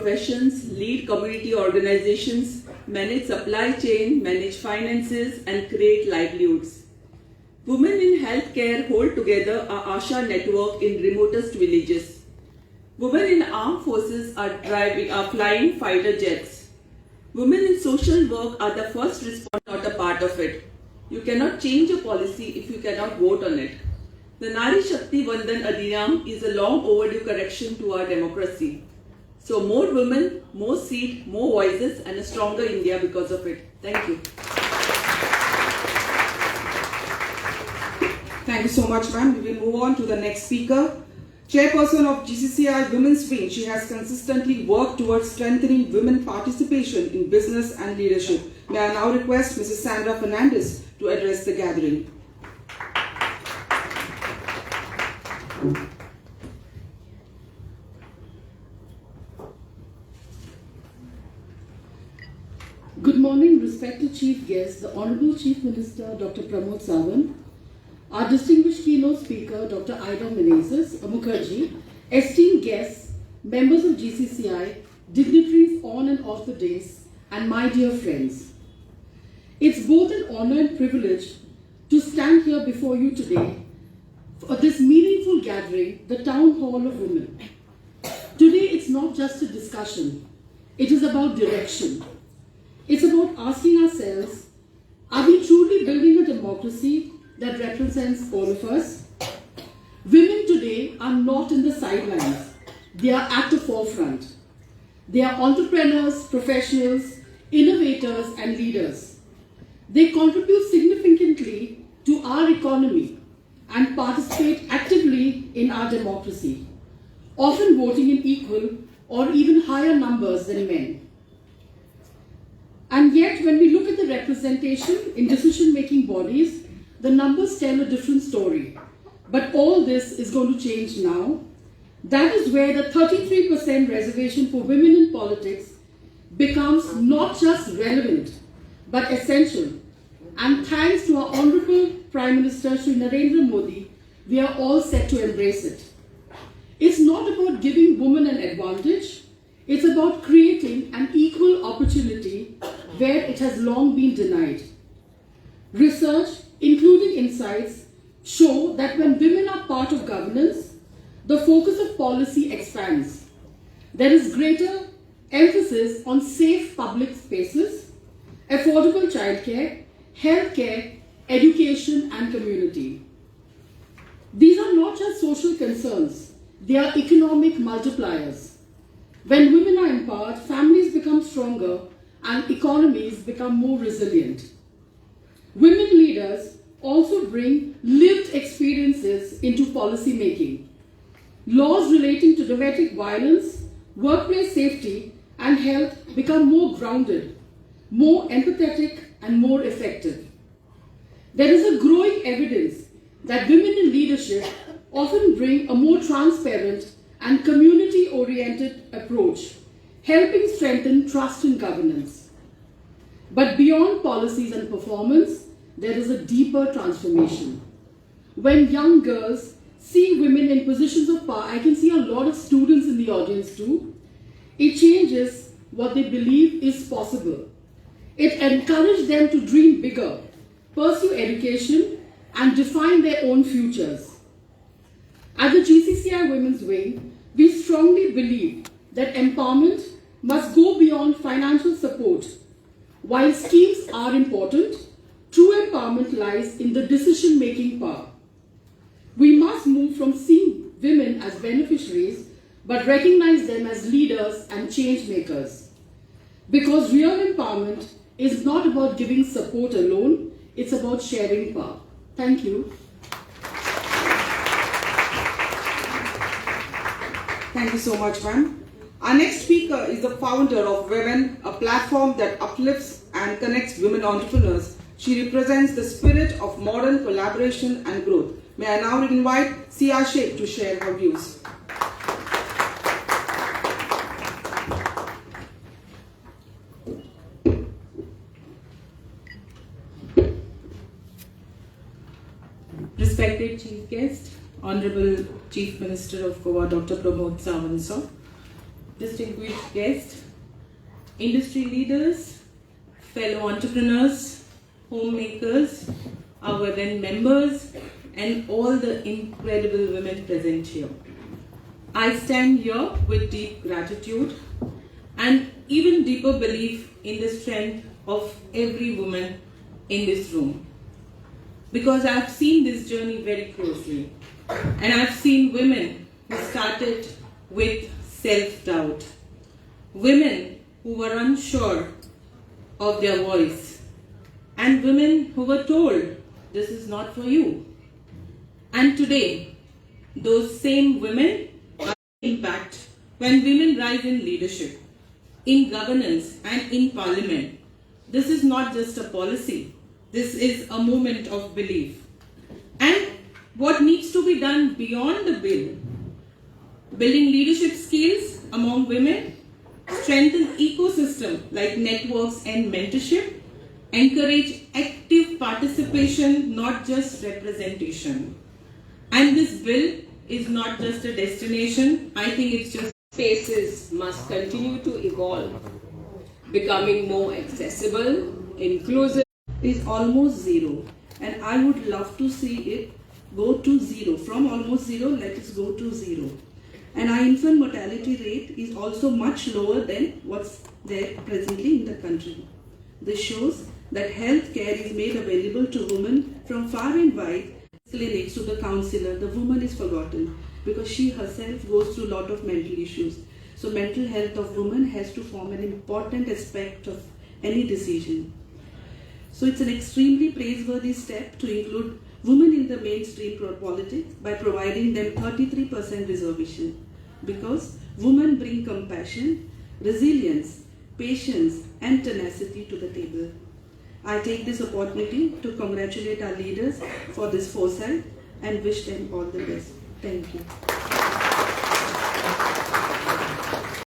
professions, lead community organizations, manage supply chain, manage finances, and create livelihoods. Women in healthcare hold together our ASHA network in remotest villages. Women in armed forces are flying fighter jets. Women in social work are the first responder, not a part of it. You cannot change a policy if you cannot vote on it. The Nari Shakti Vandan Adhinam is a long overdue correction to our democracy. So more women, more seats, more voices, and a stronger India because of it. Thank you. Thank you so much, ma'am. We will move on to the next speaker. Chairperson of GCCI Women's Wing, she has consistently worked towards strengthening women participation in business and leadership. May I now request Mrs. Sandra Fernandez to address the gathering. Good morning, respected Chief Guest, the Honorable Chief Minister, Dr. Pramod Sawant, our distinguished keynote speaker, Dr. Ida Menezes Mukherjee, esteemed guests, members of GCCI, dignitaries on and off the dais, and my dear friends. It's both an honor and privilege to stand here before you today for this meaningful gathering, the Town Hall of Women. Today, it's not just a discussion. It is about direction. It's about asking ourselves, are we truly building a democracy that represents all of us? Women today are not in the sidelines. They are at the forefront. They are entrepreneurs, professionals, innovators, and leaders. They contribute significantly to our economy and participate actively in our democracy, often voting in equal or even higher numbers than men. And yet, when we look at the representation in decision-making bodies, the numbers tell a different story. But all this is going to change now. That is where the 33% reservation for women in politics becomes not just relevant, but essential. And thanks to our Honorable Prime Minister, Shri Narendra Modi, we are all set to embrace it. It's not about giving women an advantage. It's about creating an equal opportunity where it has long been denied. Research, including insights, show that when women are part of governance, the focus of policy expands. There is greater emphasis on safe public spaces, affordable childcare, healthcare, education, and community. These are not just social concerns, they are economic multipliers. When women are empowered, families become stronger and economies become more resilient. Women leaders also bring lived experiences into policy making. Laws relating to domestic violence, workplace safety, and health become more grounded, more empathetic, and more effective. There is a growing evidence that women in leadership often bring a more transparent and community-oriented approach, helping strengthen trust in governance. But beyond policies and performance, there is a deeper transformation. When young girls see women in positions of power, I can see a lot of students in the audience too, it changes what they believe is possible. It encourages them to dream bigger, pursue education, and define their own futures. At the GCCI Women's Wing, we strongly believe that empowerment must go beyond financial support. While schemes are important, true empowerment lies in the decision-making power. We must move from seeing women as beneficiaries, but recognize them as leaders and change makers. Because real empowerment is not about giving support alone, it's about sharing power. Thank you. Thank you so much, ma'am. Our next speaker is the founder of Women, a platform that uplifts and connects women entrepreneurs. She represents the spirit of modern collaboration and growth. May I now invite Sia Sheikh to share her views. Respected Chief Guest, Honorable Chief Minister of Goa, Dr. Pramod Sawant, distinguished guests, industry leaders, fellow entrepreneurs, homemakers, our then members, and all the incredible women present here. I stand here with deep gratitude and even deeper belief in the strength of every woman in this room. Because I've seen this journey very closely, and I've seen women who started with self-doubt, women who were unsure of their voice, and women who were told, this is not for you. And today, those same women are impact when women rise in leadership, in governance, and in parliament. This is not just a policy. This is a movement of belief. And what needs to be done beyond the bill? Building leadership skills among women, strengthen ecosystem like networks and mentorship, encourage active participation, not just representation. And this bill is not just a destination, I think it's just spaces must continue to evolve, becoming more accessible, inclusive. Is almost zero, and I would love to see it go to zero. From almost zero, let us go to zero. And our infant mortality rate is also much lower than what's there presently in the country. This shows that health care is made available to women from far and wide. Clinics to the counselor, the woman is forgotten because she herself goes through a lot of mental issues. So mental health of women has to form an important aspect of any decision. So it's an extremely praiseworthy step to include women in the mainstream politics by providing them 33% reservation, because women bring compassion, resilience, patience and tenacity to the table. I take this opportunity to congratulate our leaders for this foresight and wish them all the best. Thank you.